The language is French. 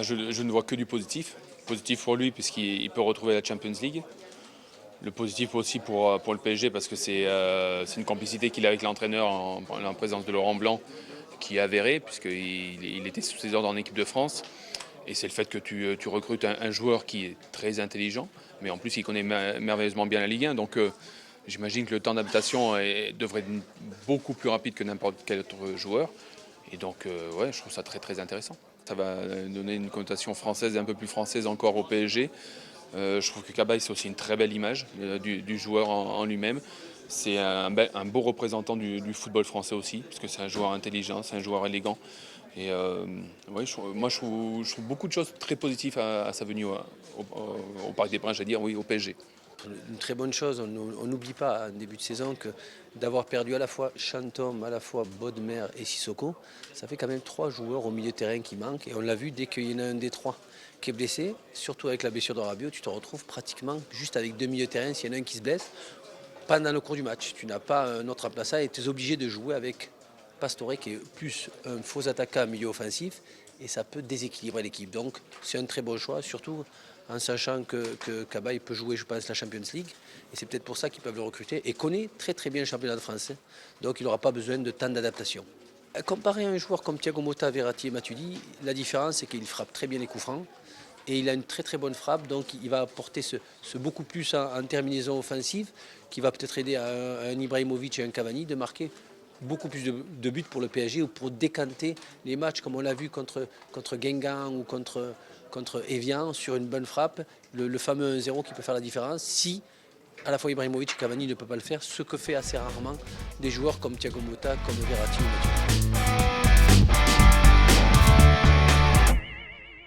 Je ne vois que du positif. Positif pour lui puisqu'il peut retrouver la Champions League. Le positif aussi pour le PSG parce que c'est une complicité qu'il a avec l'entraîneur en présence de Laurent Blanc qui est avérée puisqu'il était sous ses ordres en équipe de France. Et c'est le fait que tu recrutes un joueur qui est très intelligent, mais en plus il connaît merveilleusement bien la Ligue 1. Donc j'imagine que le temps d'adaptation devrait être beaucoup plus rapide que n'importe quel autre joueur. Et donc ouais, je trouve ça très très intéressant. Ça va donner une connotation française et un peu plus française encore au PSG. Je trouve que Cabaye, c'est aussi une très belle image du joueur en lui-même. C'est un beau représentant du football français aussi, parce que c'est un joueur intelligent, c'est un joueur élégant. Et ouais, je trouve beaucoup de choses très positives à sa venue au Parc des Princes, j'allais dire, oui, au PSG. Une très bonne chose, on n'oublie pas en début de saison que d'avoir perdu à la fois Chantôme, à la fois Bodmer et Sissoko, ça fait quand même 3 joueurs au milieu de terrain qui manquent. Et on l'a vu, dès qu'il y en a un des 3 qui est blessé, surtout avec la blessure de Rabiot, tu te retrouves pratiquement juste avec 2 milieux de terrain. S'il y en a un qui se blesse, pendant le cours du match, tu n'as pas un autre remplaçant et tu es obligé de jouer avec Pastore qui est plus un faux attaquant milieu offensif et ça peut déséquilibrer l'équipe. Donc c'est un très bon choix, surtout en sachant que Cabaye peut jouer, je pense, la Champions League. Et c'est peut-être pour ça qu'ils peuvent le recruter et connaît très très bien le championnat de France. Donc il n'aura pas besoin de temps d'adaptation. Comparé à un joueur comme Thiago Motta, Verratti et Matuidi, la différence c'est qu'il frappe très bien les coups francs. Et il a une très très bonne frappe, donc il va apporter ce beaucoup plus en terminaison offensive qui va peut-être aider à un Ibrahimovic et un Cavani de marquer beaucoup plus de buts pour le PSG ou pour décanter les matchs comme on l'a vu contre Guingamp ou contre Evian sur une bonne frappe, le fameux 1-0 qui peut faire la différence si à la fois Ibrahimovic et Cavani ne peut pas le faire, ce que fait assez rarement des joueurs comme Thiago Motta, comme Verratti ou Matuidi.